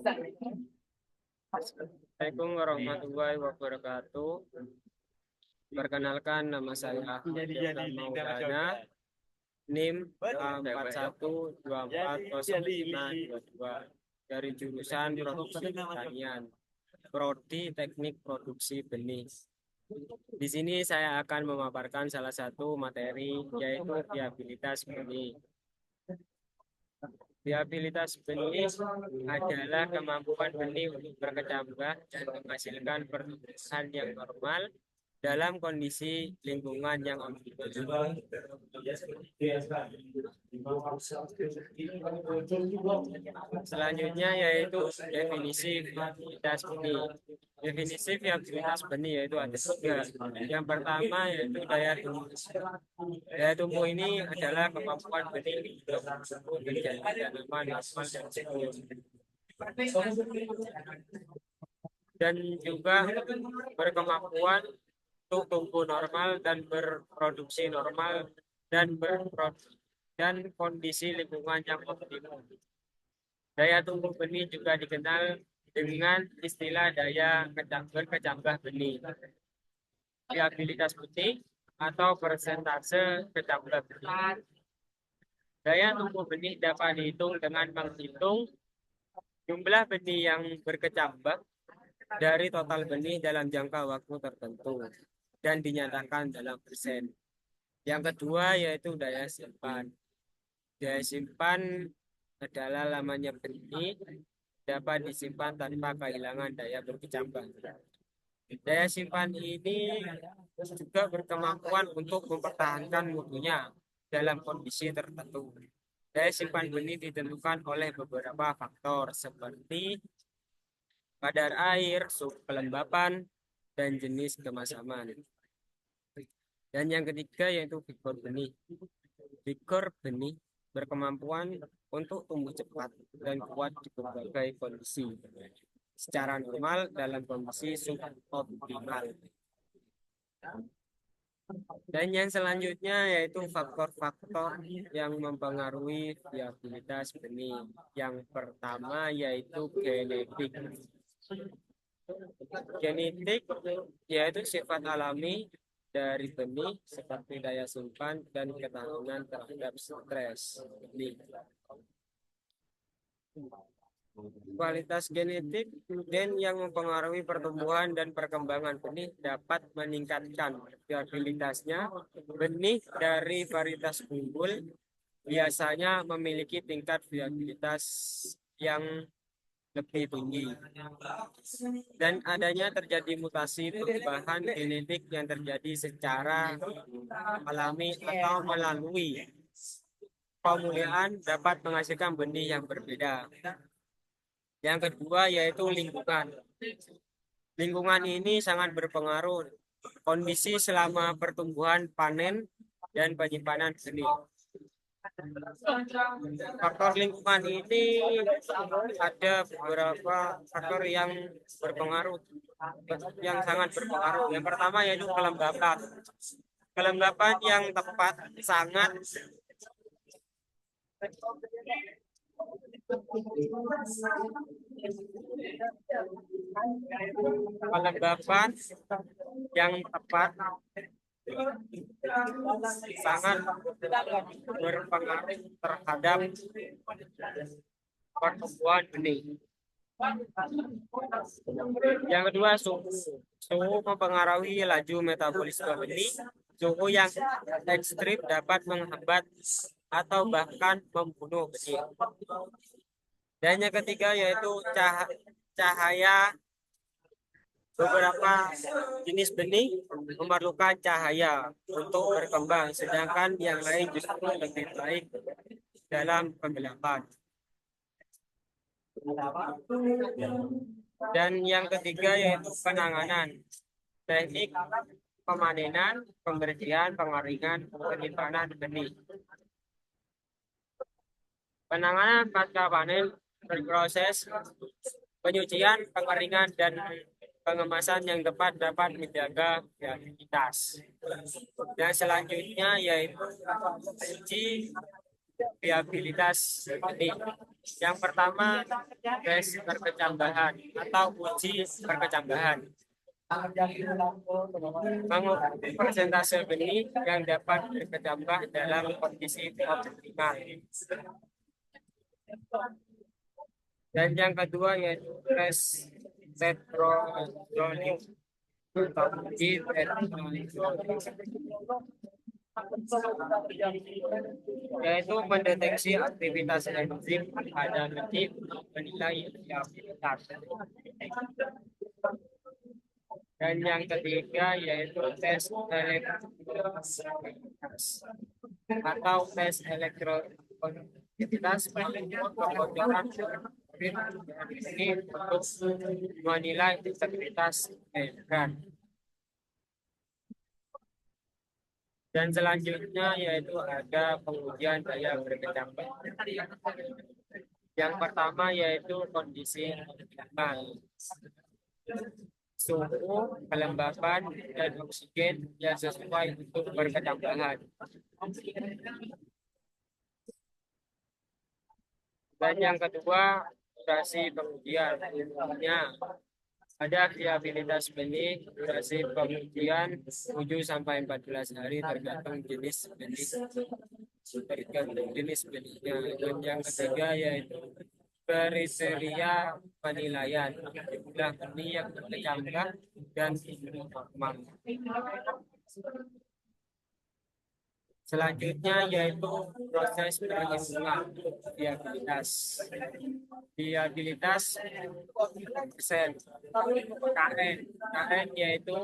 Assalamualaikum warahmatullahi wabarakatuh. Perkenalkan, nama saya Ahmad Maulana, NIM 41240522 dari jurusan Produksi Pertanian, Prodi Teknik Produksi Benih. Di sini saya akan memaparkan salah satu materi, yaitu viabilitas benih. Viabilitas benih adalah kemampuan benih untuk berkecambah dan menghasilkan pertumbuhan yang normal dalam kondisi lingkungan yang optimal. Selanjutnya yaitu definisi viabilitas benih. Definisi viabilitas benih yaitu ada tiga. Yang pertama yaitu daya tumbuh. Daya tumbuh ini adalah kemampuan benih untuk menjadi tanaman normal dan subur, dan juga berkemampuan untuk tumbuh normal dan berproduksi normal dan kondisi lingkungan yang optimal. Daya tumbuh benih juga dikenal dengan istilah daya berkecambah benih, viabilitas benih atau persentase kecambah benih. Daya tumbuh benih dapat dihitung dengan menghitung jumlah benih yang berkecambah dari total benih dalam jangka waktu tertentu dan dinyatakan dalam persen. Yang kedua yaitu daya simpan. Daya simpan adalah lamanya benih dapat disimpan tanpa kehilangan daya berkecambah. Daya simpan ini juga berkemampuan untuk mempertahankan mutunya dalam kondisi tertentu. Daya simpan benih ditentukan oleh beberapa faktor seperti kadar air, suhu kelembapan, dan jenis kemasaman. Dan yang ketiga yaitu vigor benih. Vigor benih berkemampuan untuk tumbuh cepat dan kuat di berbagai kondisi secara normal dalam kondisi suboptimal. Dan yang selanjutnya yaitu faktor-faktor yang mempengaruhi viabilitas benih. Yang pertama yaitu genetik. Genetik yaitu sifat alami dari benih seperti daya simpan dan ketahanan terhadap stres benih. Kualitas genetik gen yang mempengaruhi pertumbuhan dan perkembangan benih dapat meningkatkan viabilitasnya. Benih dari varietas unggul biasanya memiliki tingkat viabilitas yang lebih tinggi, dan adanya terjadi mutasi perubahan genetik yang terjadi secara alami atau melalui pemulihan dapat menghasilkan benih yang berbeda. Yang kedua yaitu lingkungan. Lingkungan ini sangat berpengaruh kondisi selama pertumbuhan, panen, dan penyimpanan benih. Faktor lingkungan ini ada beberapa faktor yang berpengaruh, yang sangat berpengaruh. Yang pertama yaitu kelembapan. Kelembapan yang tepat sangat kelembapan yang tepat sangat berpengaruh terhadap pertumbuhan benih. Yang kedua, suhu. Suhu mempengaruhi laju metabolisme benih. Suhu yang ekstrim dapat menghambat atau bahkan membunuh benih. Dan yang ketiga yaitu cahaya. Beberapa jenis benih memerlukan cahaya untuk berkembang, sedangkan yang lain justru lebih baik dalam kegelapan. Dan yang ketiga yaitu penanganan. Teknik pemanenan, pembersihan, pengeringan, penyimpanan benih. Penanganan pasca panen berproses penyucian, pengeringan, dan pengemasan yang tepat dapat menjaga viabilitas. Dan selanjutnya yaitu uji viabilitas benih. Yang pertama, tes berkecambahan atau uji berkecambahan. Mengukur persentase benih yang dapat berkecambah dalam kondisi optimal. Dan yang kedua yaitu tes tetrodonik atau uji tetrodonik, yaitu mendeteksi aktivitas enzim pada benih untuk menilai viabilitas. Dan yang ketiga yaitu tes elektrokonektivitas atau tes elektrokonektivitas mengukur kebocoran ini untuk menilai integritas membrana. Dan selanjutnya yaitu ada pengujian daya berkecambah. Yang pertama yaitu kondisi optimal, suhu, kelembapan, dan oksigen yang sesuai untuk berkecambahan. Dan yang kedua, durasi pengujian. Ada viabilitas benih, durasi pengujian 7-14 hari tergantung jenis benih. Dan yang ketiga yaitu kriteria penilaian, jumlah benih yang berkecambah dan normal. Selanjutnya yaitu proses perhitungan viabilitas. Viabilitas persen KN yaitu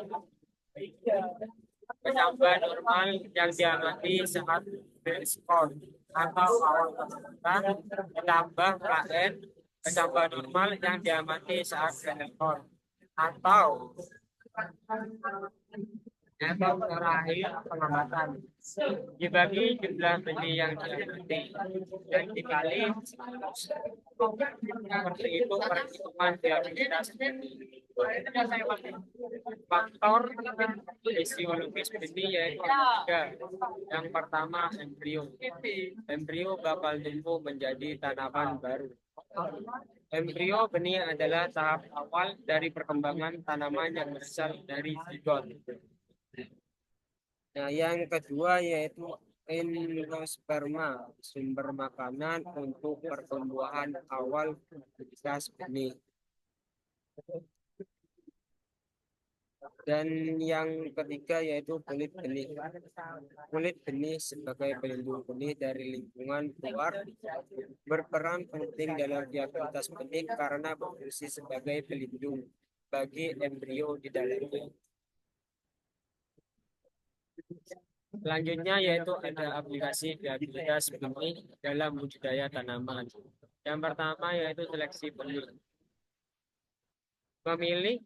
kecambah normal yang diamati saat berskor atau awal peserta ditambah KN kecambah normal yang diamati saat berskor atau terakhir pengamatan dibagi jumlah benih yang diamati dan dikali seperti itu perhitungan viabilitas benih. Faktor fisiologis benih yaitu tiga. Yang pertama embrio. Embrio bakal tumbuh menjadi tanaman baru. Embrio benih adalah tahap awal dari perkembangan tanaman yang berasal dari zigot. Nah, yang kedua yaitu endosperma, sumber makanan untuk pertumbuhan awal aktivitas benih. Dan yang ketiga yaitu kulit benih. Kulit benih sebagai pelindung benih dari lingkungan luar berperan penting dalam viabilitas benih karena berfungsi sebagai pelindung bagi embrio di dalamnya. Selanjutnya yaitu ada aplikasi viabilitas benih dalam budidaya tanaman. Yang pertama yaitu seleksi benih. Memilih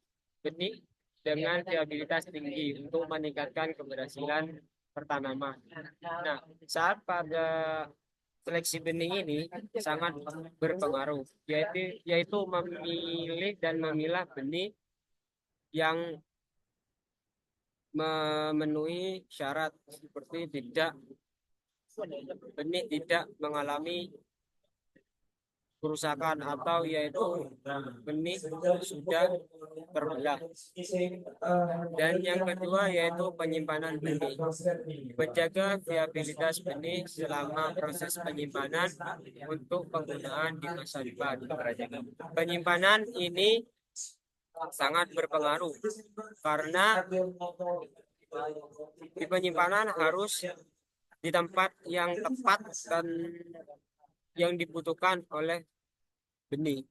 benih dengan viabilitas tinggi untuk meningkatkan keberhasilan pertanaman. Nah, saat pada seleksi benih ini sangat berpengaruh, yaitu memilih dan memilah benih yang memenuhi syarat seperti benih tidak mengalami kerusakan atau yaitu benih sudah terbelah. Dan yang kedua yaitu penyimpanan benih. Menjaga viabilitas benih selama proses penyimpanan untuk penggunaan di masa depan. Penyimpanan ini sangat berpengaruh karena di penyimpanan harus di tempat yang tepat dan yang dibutuhkan oleh benih.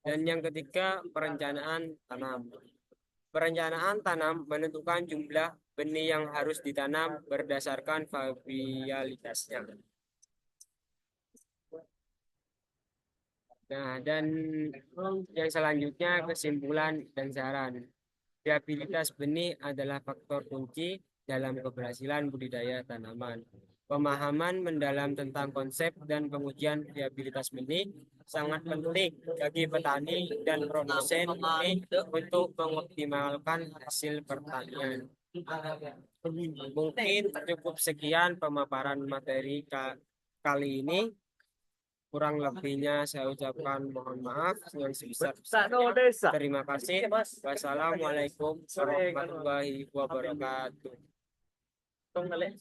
Dan yang ketiga perencanaan tanam. Perencanaan tanam menentukan jumlah benih yang harus ditanam berdasarkan viabilitasnya. Nah, dan yang selanjutnya kesimpulan dan saran. Viabilitas benih adalah faktor kunci dalam keberhasilan budidaya tanaman. Pemahaman mendalam tentang konsep dan pengujian viabilitas benih sangat penting bagi petani dan produsen benih untuk mengoptimalkan hasil pertanian. Mungkin cukup sekian pemaparan materi kali ini. Kurang lebihnya saya ucapkan mohon maaf yang Sano sebesar-besarnya. desa. Terima kasih. Wassalamualaikum warahmatullahi wabarakatuh. Tong nalik.